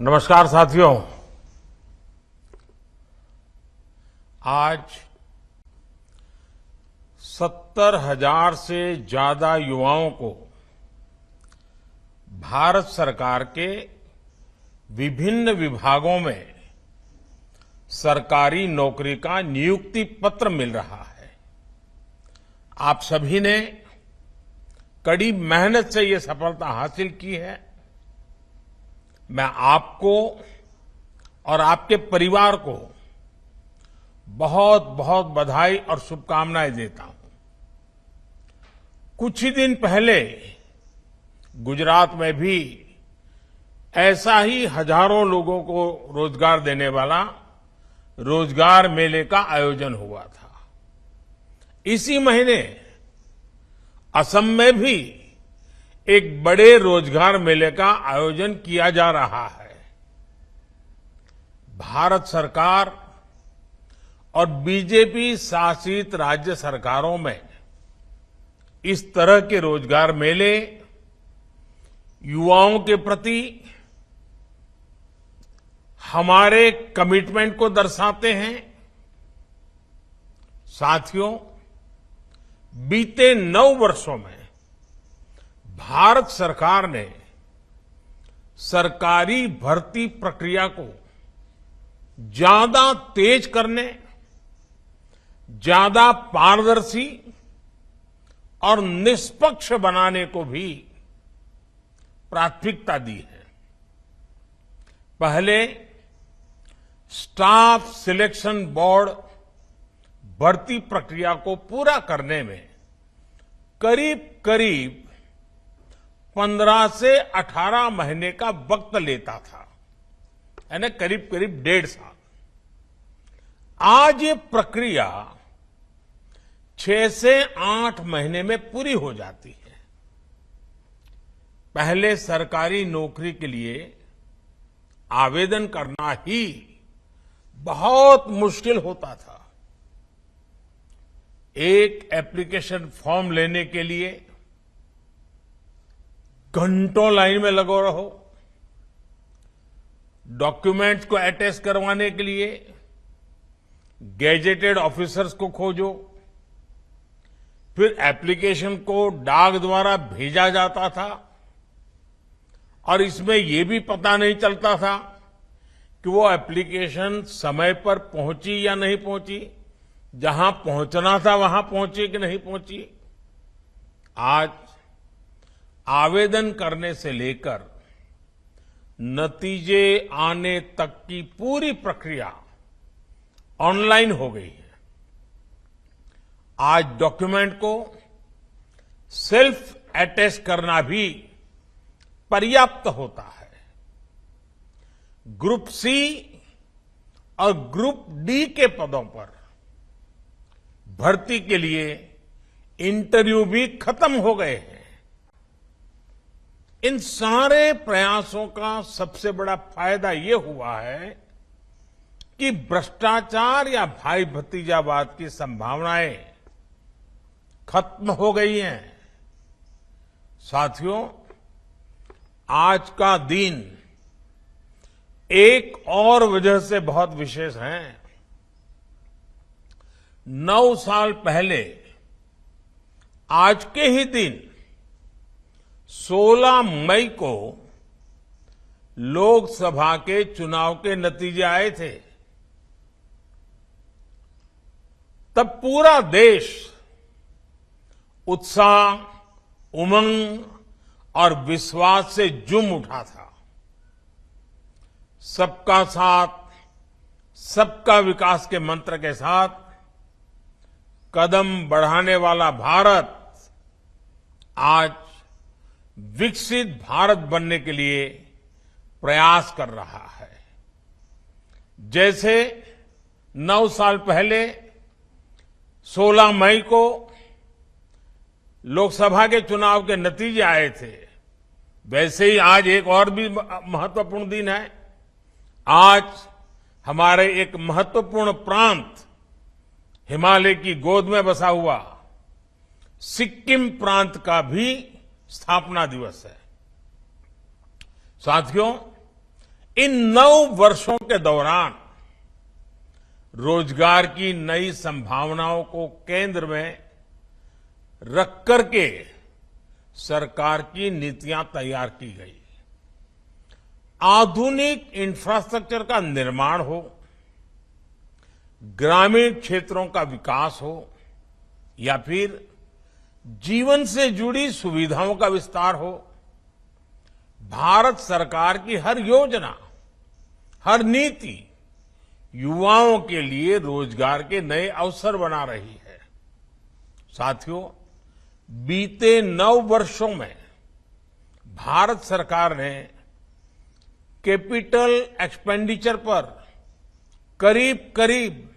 नमस्कार साथियों। आज 70,000 से ज्यादा युवाओं को भारत सरकार के विभिन्न विभागों में सरकारी नौकरी का नियुक्ति पत्र मिल रहा है। आप सभी ने कड़ी मेहनत से ये सफलता हासिल की है। मैं आपको और आपके परिवार को बहुत बहुत बधाई और शुभकामनाएं देता हूं। कुछ ही दिन पहले गुजरात में भी ऐसा ही हजारों लोगों को रोजगार देने वाला रोजगार मेले का आयोजन हुआ था। इसी महीने असम में भी एक बड़े रोजगार मेले का आयोजन किया जा रहा है। भारत सरकार और बीजेपी शासित राज्य सरकारों में इस तरह के रोजगार मेले युवाओं के प्रति हमारे कमिटमेंट को दर्शाते हैं। साथियों, बीते 9 वर्षों में भारत सरकार ने सरकारी भर्ती प्रक्रिया को ज्यादा तेज करने, ज्यादा पारदर्शी और निष्पक्ष बनाने को भी प्राथमिकता दी है। पहले स्टाफ सिलेक्शन बोर्ड भर्ती प्रक्रिया को पूरा करने में करीब करीब 15 से 18 महीने का वक्त लेता था, यानी करीब करीब 1.5 साल। आज ये प्रक्रिया 6 से 8 महीने में पूरी हो जाती है। पहले सरकारी नौकरी के लिए आवेदन करना ही बहुत मुश्किल होता था। एक एप्लीकेशन फॉर्म लेने के लिए घंटों लाइन में लगो रहो, डॉक्यूमेंट्स को अटैच करवाने के लिए गैजेटेड ऑफिसर्स को खोजो, फिर एप्लीकेशन को डाक द्वारा भेजा जाता था और इसमें यह भी पता नहीं चलता था कि वो एप्लीकेशन समय पर पहुंची या नहीं पहुंची, जहां पहुंचना था वहां पहुंची कि नहीं पहुंची। आज आवेदन करने से लेकर नतीजे आने तक की पूरी प्रक्रिया ऑनलाइन हो गई है। आज डॉक्यूमेंट को सेल्फ अटैच करना भी पर्याप्त होता है। ग्रुप सी और ग्रुप डी के पदों पर भर्ती के लिए इंटरव्यू भी खत्म हो गए हैं। इन सारे प्रयासों का सबसे बड़ा फायदा ये हुआ है कि भ्रष्टाचार या भाई भतीजावाद की संभावनाएं खत्म हो गई हैं। साथियों, आज का दिन एक और वजह से बहुत विशेष है। 9 साल पहले आज के ही दिन 16 मई को लोकसभा के चुनाव के नतीजे आए थे। तब पूरा देश उत्साह, उमंग और विश्वास से झूम उठा था। सबका साथ, सबका विकास के मंत्र के साथ कदम बढ़ाने वाला भारत आज विकसित भारत बनने के लिए प्रयास कर रहा है। जैसे 9 साल पहले 16 मई को लोकसभा के चुनाव के नतीजे आए थे, वैसे ही आज एक और भी महत्वपूर्ण दिन है। आज हमारे एक महत्वपूर्ण प्रांत, हिमालय की गोद में बसा हुआ सिक्किम प्रांत का भी स्थापना दिवस है। साथियों, इन 9 वर्षों के दौरान रोजगार की नई संभावनाओं को केंद्र में रख करके सरकार की नीतियां तैयार की गई। आधुनिक इंफ्रास्ट्रक्चर का निर्माण हो, ग्रामीण क्षेत्रों का विकास हो या फिर जीवन से जुड़ी सुविधाओं का विस्तार हो, भारत सरकार की हर योजना, हर नीति युवाओं के लिए रोजगार के नए अवसर बना रही है। साथियों, बीते 9 वर्षों में भारत सरकार ने कैपिटल एक्सपेंडिचर पर करीब करीब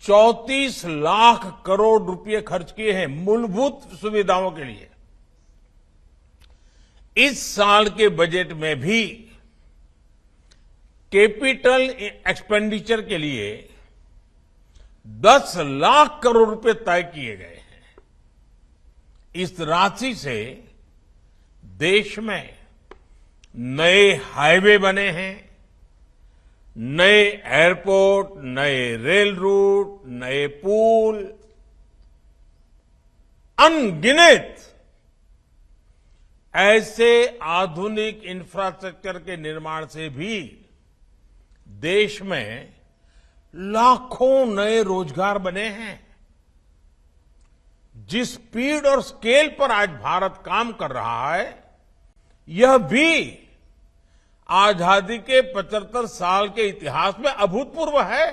34 लाख करोड़ रुपए खर्च किए हैं मूलभूत सुविधाओं के लिए। इस साल के बजट में भी कैपिटल एक्सपेंडिचर के लिए 10 लाख करोड़ रुपए तय किए गए हैं। इस राशि से देश में नए हाईवे बने हैं, नए एयरपोर्ट, नए रेल रूट, नए पुल, अनगिनत ऐसे आधुनिक इंफ्रास्ट्रक्चर के निर्माण से भी देश में लाखों नए रोजगार बने हैं। जिस स्पीड और स्केल पर आज भारत काम कर रहा है, यह भी आजादी के 75 साल के इतिहास में अभूतपूर्व है।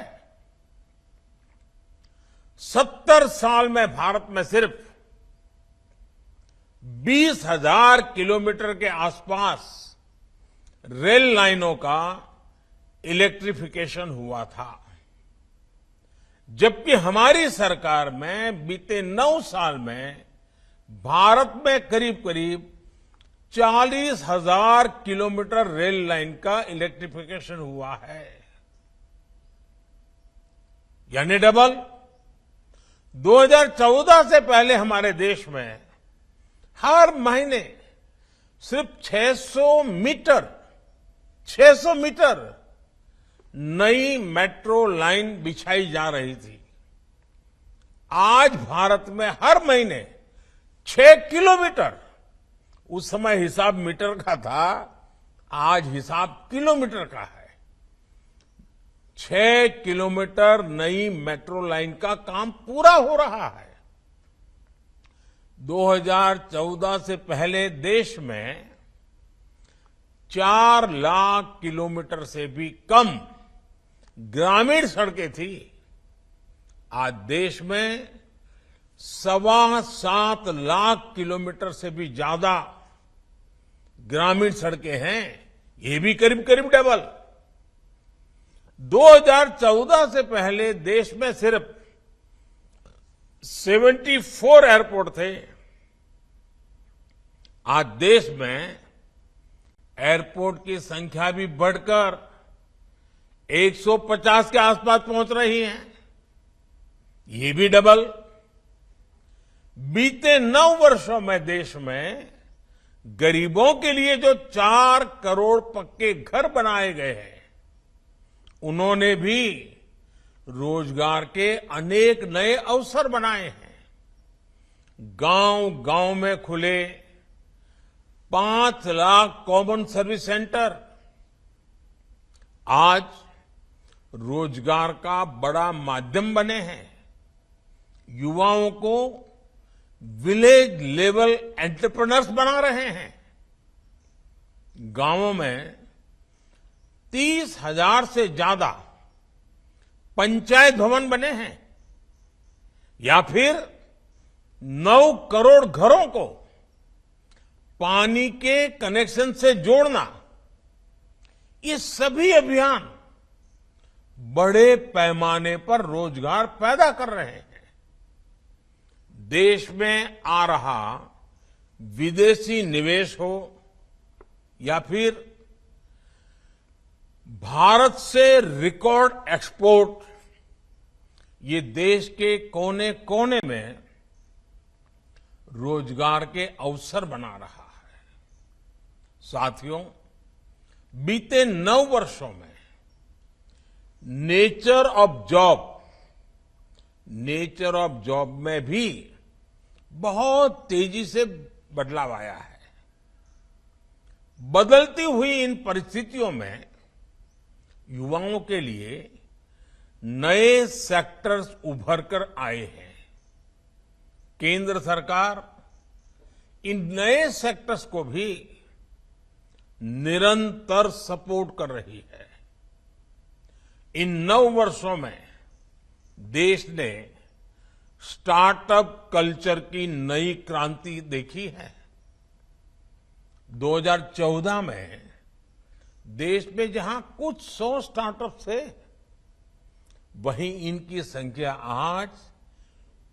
70 साल में भारत में सिर्फ 20,000 किलोमीटर के आसपास रेल लाइनों का इलेक्ट्रिफिकेशन हुआ था, जबकि हमारी सरकार में बीते 9 साल में भारत में करीब करीब 40,000 किलोमीटर रेल लाइन का इलेक्ट्रिफिकेशन हुआ है, यानी डबल। 2014 से पहले हमारे देश में हर महीने सिर्फ 600 मीटर नई मेट्रो लाइन बिछाई जा रही थी। आज भारत में हर महीने 6 किलोमीटर, उस समय हिसाब मीटर का था, आज हिसाब किलोमीटर का है, 6 किलोमीटर नई मेट्रो लाइन का काम पूरा हो रहा है। 2014 से पहले देश में 4 लाख किलोमीटर से भी कम ग्रामीण सड़कें थी। आज देश में 7.25 लाख किलोमीटर से भी ज्यादा ग्रामीण सड़कें हैं, ये भी करीब करीब डबल। 2014 से पहले देश में सिर्फ 74 एयरपोर्ट थे। आज देश में एयरपोर्ट की संख्या भी बढ़कर 150 के आसपास पहुंच रही है, ये भी डबल। बीते 9 वर्षों में देश में गरीबों के लिए जो 4 करोड़ पक्के घर बनाए गए हैं, उन्होंने भी रोजगार के अनेक नए अवसर बनाए हैं। गांव-गांव में खुले 5 लाख कॉमन सर्विस सेंटर आज रोजगार का बड़ा माध्यम बने हैं। युवाओं को विलेज लेवल एंटरप्रेन्योर्स बना रहे हैं। गांवों में 30,000 से ज्यादा पंचायत भवन बने हैं, या फिर 9 करोड़ घरों को पानी के कनेक्शन से जोड़ना, ये सभी अभियान बड़े पैमाने पर रोजगार पैदा कर रहे हैं। देश में आ रहा विदेशी निवेश हो या फिर भारत से रिकॉर्ड एक्सपोर्ट, ये देश के कोने कोने में रोजगार के अवसर बना रहा है। साथियों, बीते 9 वर्षों में नेचर ऑफ जॉब में भी बहुत तेजी से बदलाव आया है। बदलती हुई इन परिस्थितियों में युवाओं के लिए नए सेक्टर्स उभर कर आए हैं। केंद्र सरकार इन नए सेक्टर्स को भी निरंतर सपोर्ट कर रही है। इन 9 वर्षों में देश ने स्टार्टअप कल्चर की नई क्रांति देखी है। 2014 में देश में जहां कुछ 100 स्टार्टअप थे, वहीं इनकी संख्या आज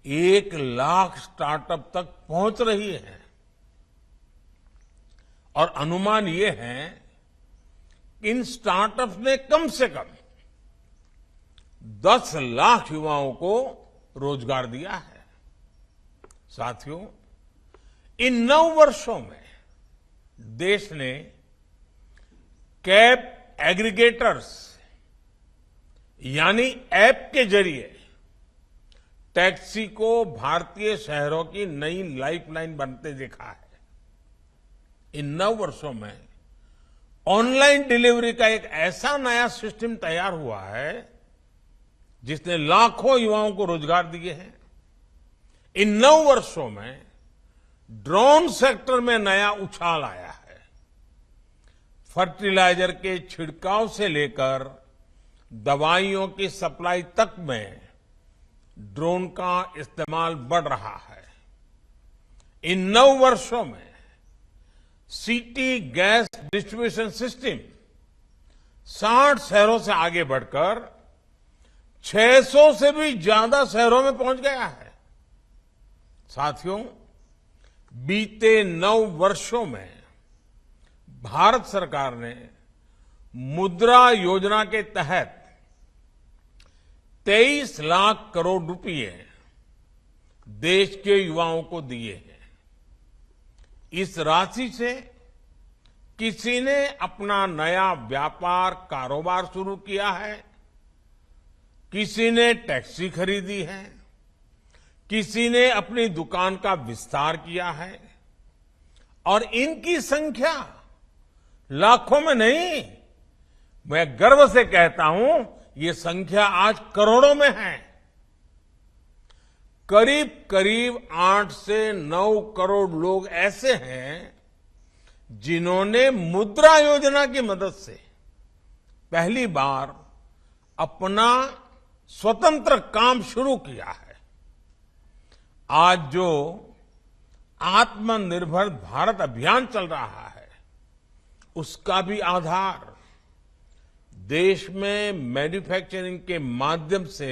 1 लाख स्टार्टअप तक पहुंच रही है। और अनुमान ये है कि इन स्टार्टअप्स ने कम से कम 10 लाख युवाओं को रोजगार दिया है। साथियों, इन 9 वर्षों में देश ने कैब एग्रीगेटर्स यानी ऐप के जरिए टैक्सी को भारतीय शहरों की नई लाइफलाइन बनते देखा है। इन 9 वर्षों में ऑनलाइन डिलीवरी का एक ऐसा नया सिस्टम तैयार हुआ है जिसने लाखों युवाओं को रोजगार दिए हैं। इन 9 वर्षों में ड्रोन सेक्टर में नया उछाल आया है। फर्टिलाइजर के छिड़काव से लेकर दवाइयों की सप्लाई तक में ड्रोन का इस्तेमाल बढ़ रहा है। इन 9 वर्षों में सिटी गैस डिस्ट्रीब्यूशन सिस्टम 60 शहरों से आगे बढ़कर 600 से भी ज्यादा शहरों में पहुंच गया है। साथियों, बीते 9 वर्षों में भारत सरकार ने मुद्रा योजना के तहत 23 लाख करोड़ रुपए देश के युवाओं को दिए हैं। इस राशि से किसी ने अपना नया व्यापार कारोबार शुरू किया है, किसी ने टैक्सी खरीदी है, किसी ने अपनी दुकान का विस्तार किया है और इनकी संख्या लाखों में नहीं, मैं गर्व से कहता हूं ये संख्या आज करोड़ों में है। करीब करीब 8 से 9 करोड़ लोग ऐसे हैं जिन्होंने मुद्रा योजना की मदद से पहली बार अपना स्वतंत्र काम शुरू किया है। आज जो आत्मनिर्भर भारत अभियान चल रहा है, उसका भी आधार देश में मैन्युफैक्चरिंग के माध्यम से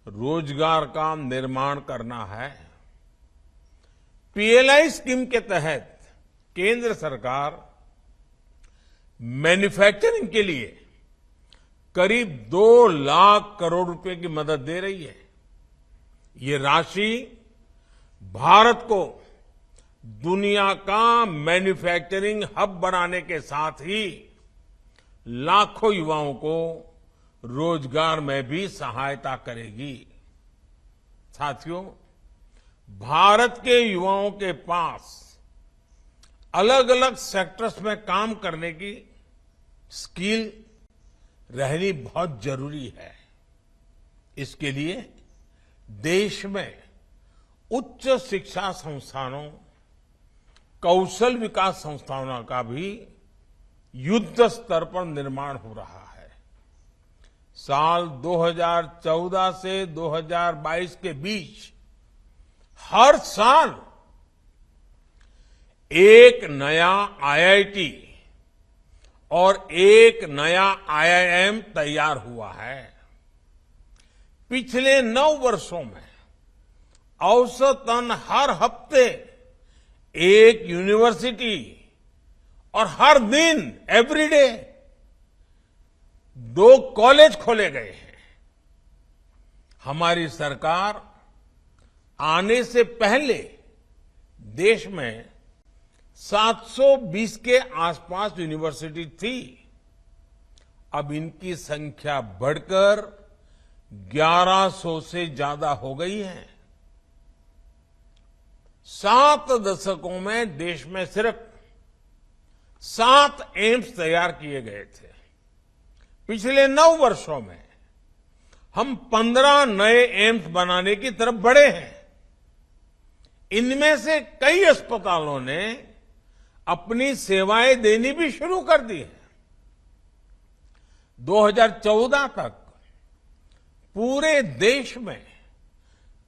रोजगार का निर्माण करना है। पीएलआई स्कीम के तहत केंद्र सरकार मैन्युफैक्चरिंग के लिए करीब 2 लाख करोड़ रुपए की मदद दे रही है। ये राशि भारत को दुनिया का मैन्युफैक्चरिंग हब बनाने के साथ ही लाखों युवाओं को रोजगार में भी सहायता करेगी। साथियों, भारत के युवाओं के पास अलग अलग सेक्टर्स में काम करने की स्किल रहनी बहुत जरूरी है। इसके लिए देश में उच्च शिक्षा संस्थानों, कौशल विकास संस्थानों का भी युद्ध स्तर पर निर्माण हो रहा है। साल 2014 से 2022 के बीच हर साल एक नया आईआईटी और एक नया आईआईएम तैयार हुआ है। पिछले 9 वर्षों में औसतन हर हफ्ते एक यूनिवर्सिटी और हर दिन एवरीडे 2 कॉलेज खोले गए हैं। हमारी सरकार आने से पहले देश में 720 के आसपास यूनिवर्सिटी थी। अब इनकी संख्या बढ़कर 1100 से ज्यादा हो गई है। 7 दशकों में देश में सिर्फ 7 एम्स तैयार किए गए थे। पिछले 9 वर्षों में हम 15 नए एम्स बनाने की तरफ बढ़े हैं। इनमें से कई अस्पतालों ने अपनी सेवाएं देनी भी शुरू कर दी है। 2014 तक पूरे देश में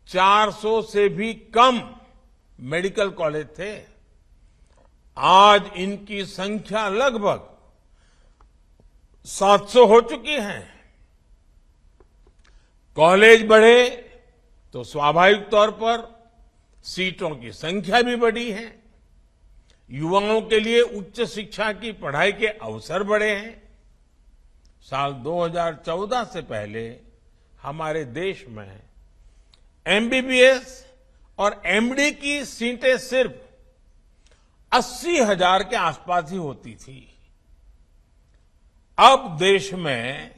400 से भी कम मेडिकल कॉलेज थे। आज इनकी संख्या लगभग 700 हो चुकी है। कॉलेज बढ़े तो स्वाभाविक तौर पर सीटों की संख्या भी बढ़ी है। युवाओं के लिए उच्च शिक्षा की पढ़ाई के अवसर बढ़े हैं। साल 2014 से पहले हमारे देश में एमबीबीएस और एमडी की सीटें सिर्फ 80,000 के आसपास ही होती थी। अब देश में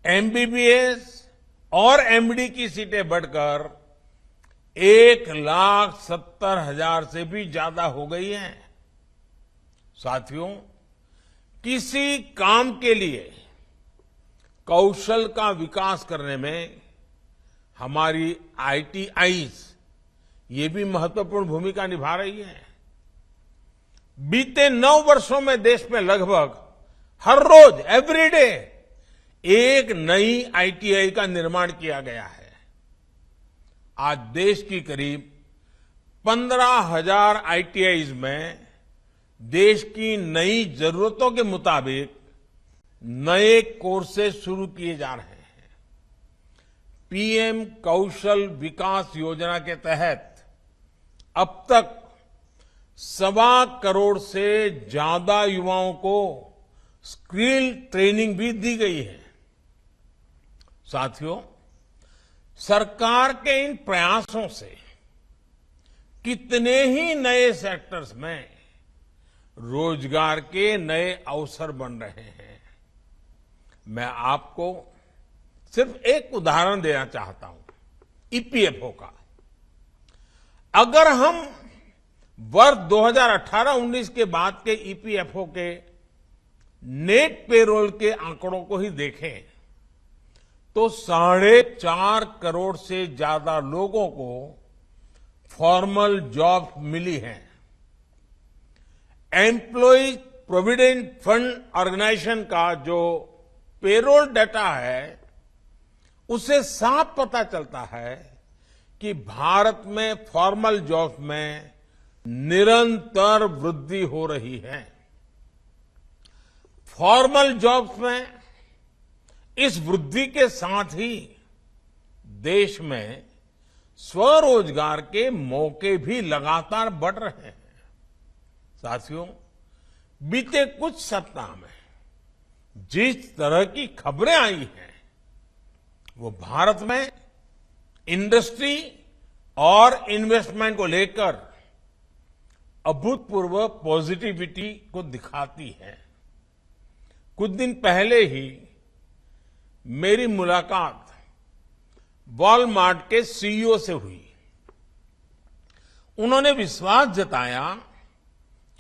एमबीबीएस और एमडी की सीटें बढ़कर 1,70,000 से भी ज्यादा हो गई हैं। साथियों, किसी काम के लिए कौशल का विकास करने में हमारी आईटीआईज ये भी महत्वपूर्ण भूमिका निभा रही है। बीते 9 वर्षों में देश में लगभग हर रोज एवरीडे एक नई आईटीआई का निर्माण किया गया है। आज देश की करीब 15,000 आईटीआईज में देश की नई जरूरतों के मुताबिक नए कोर्सेज शुरू किए जा रहे हैं। पीएम कौशल विकास योजना के तहत अब तक 1.25 करोड़ से ज्यादा युवाओं को स्किल ट्रेनिंग भी दी गई है। साथियों, सरकार के इन प्रयासों से कितने ही नए सेक्टर्स में रोजगार के नए अवसर बन रहे हैं। मैं आपको सिर्फ एक उदाहरण देना चाहता हूं, ईपीएफओ का। अगर हम वर्ष 2018-19 के बाद के ईपीएफओ के नेट पेरोल के आंकड़ों को ही देखें तो 4.5 करोड़ से ज्यादा लोगों को फॉर्मल जॉब मिली हैं। एम्प्लॉय प्रोविडेंट फंड ऑर्गेनाइजेशन का जो पेरोल डाटा है उससे साफ पता चलता है कि भारत में फॉर्मल जॉब में निरंतर वृद्धि हो रही है। फॉर्मल जॉब्स में इस वृद्धि के साथ ही देश में स्वरोजगार के मौके भी लगातार बढ़ रहे हैं। साथियों, बीते कुछ सप्ताह में जिस तरह की खबरें आई हैं वो भारत में इंडस्ट्री और इन्वेस्टमेंट को लेकर अभूतपूर्व पॉजिटिविटी को दिखाती है। कुछ दिन पहले ही मेरी मुलाकात वॉलमार्ट के सीईओ से हुई। उन्होंने विश्वास जताया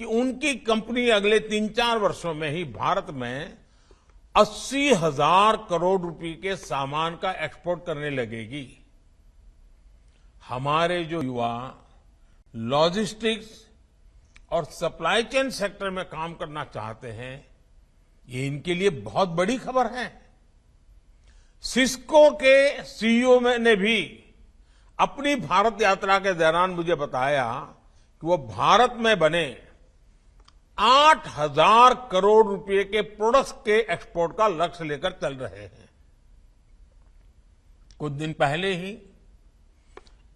कि उनकी कंपनी अगले 3-4 वर्षों में ही भारत में 80,000 करोड़ रुपए के सामान का एक्सपोर्ट करने लगेगी। हमारे जो युवा लॉजिस्टिक्स और सप्लाई चेन सेक्टर में काम करना चाहते हैं, ये इनके लिए बहुत बड़ी खबर है। सिस्को के सीईओ ने भी अपनी भारत यात्रा के दौरान मुझे बताया कि वो भारत में बने 8,000 करोड़ रुपए के प्रोडक्ट्स के एक्सपोर्ट का लक्ष्य लेकर चल रहे हैं। कुछ दिन पहले ही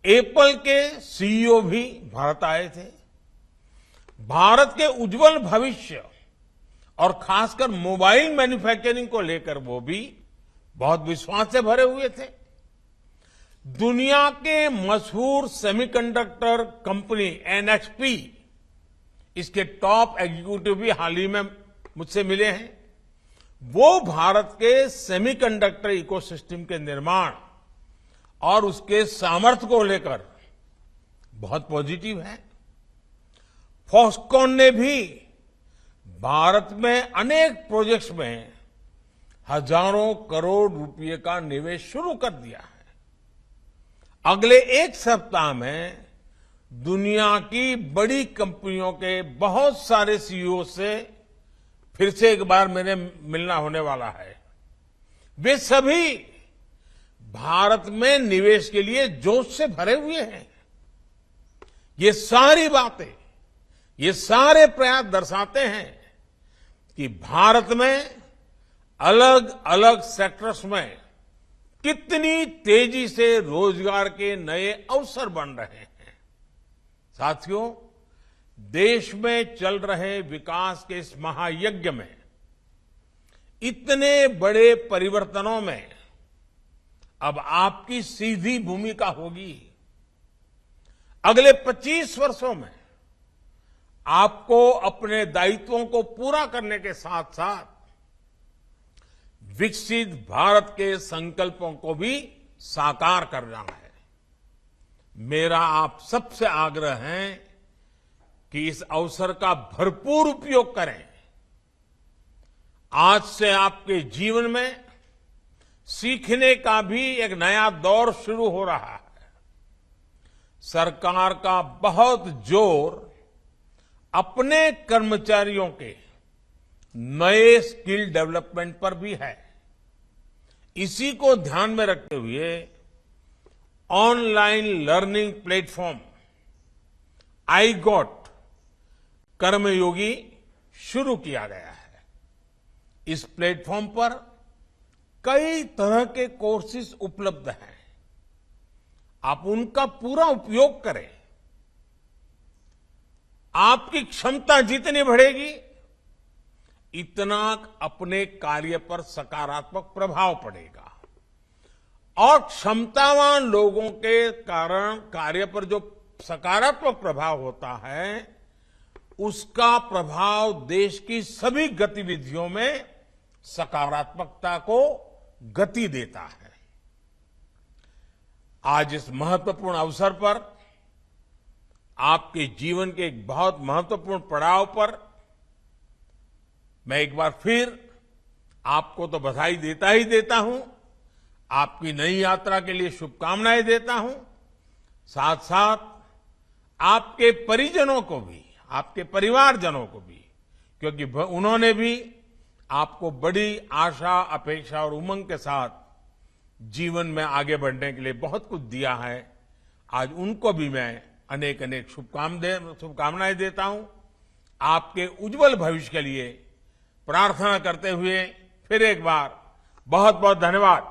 एप्पल के सीईओ भी भारत आए थे। भारत के उज्जवल भविष्य और खासकर मोबाइल मैन्युफैक्चरिंग को लेकर वो भी बहुत विश्वास से भरे हुए थे। दुनिया के मशहूर सेमीकंडक्टर कंपनी एनएक्सपी इसके टॉप एग्जीक्यूटिव भी हाल ही में मुझसे मिले हैं। वो भारत के सेमीकंडक्टर इकोसिस्टम के निर्माण और उसके सामर्थ्य को लेकर बहुत पॉजिटिव है। फॉक्सकॉन ने भी भारत में अनेक प्रोजेक्ट्स में हजारों करोड़ रुपए का निवेश शुरू कर दिया है। अगले एक सप्ताह में दुनिया की बड़ी कंपनियों के बहुत सारे सीईओ से फिर से एक बार मेरे मिलना होने वाला है। वे सभी भारत में निवेश के लिए जोश से भरे हुए हैं। ये सारी बातें, ये सारे प्रयास दर्शाते हैं कि भारत में अलग अलग सेक्टर्स में कितनी तेजी से रोजगार के नए अवसर बन रहे हैं। साथियों, देश में चल रहे विकास के इस महायज्ञ में इतने बड़े परिवर्तनों में अब आपकी सीधी भूमिका होगी। अगले 25 वर्षों में आपको अपने दायित्वों को पूरा करने के साथ साथ विकसित भारत के संकल्पों को भी साकार करना है। मेरा आप सबसे आग्रह है कि इस अवसर का भरपूर उपयोग करें। आज से आपके जीवन में सीखने का भी एक नया दौर शुरू हो रहा है। सरकार का बहुत जोर अपने कर्मचारियों के नए स्किल डेवलपमेंट पर भी है। इसी को ध्यान में रखते हुए ऑनलाइन लर्निंग प्लेटफॉर्म iGOT कर्मयोगी शुरू किया गया है। इस प्लेटफॉर्म पर कई तरह के कोर्सेज उपलब्ध हैं। आप उनका पूरा उपयोग करें। आपकी क्षमता जितनी बढ़ेगी, इतना अपने कार्य पर सकारात्मक प्रभाव पड़ेगा और क्षमतावान लोगों के कारण कार्य पर जो सकारात्मक प्रभाव होता है, उसका प्रभाव देश की सभी गतिविधियों में सकारात्मकता को गति देता है। आज इस महत्वपूर्ण अवसर पर आपके जीवन के एक बहुत महत्वपूर्ण पड़ाव पर मैं एक बार फिर आपको तो बधाई देता ही देता हूं, आपकी नई यात्रा के लिए शुभकामनाएं देता हूं। साथ साथ आपके परिजनों को भी, आपके परिवारजनों को भी, क्योंकि उन्होंने भी आपको बड़ी आशा, अपेक्षा और उमंग के साथ जीवन में आगे बढ़ने के लिए बहुत कुछ दिया है। आज उनको भी मैं अनेक अनेक शुभकामनाएं देता हूं। आपके उज्जवल भविष्य के लिए प्रार्थना करते हुए फिर एक बार बहुत बहुत धन्यवाद।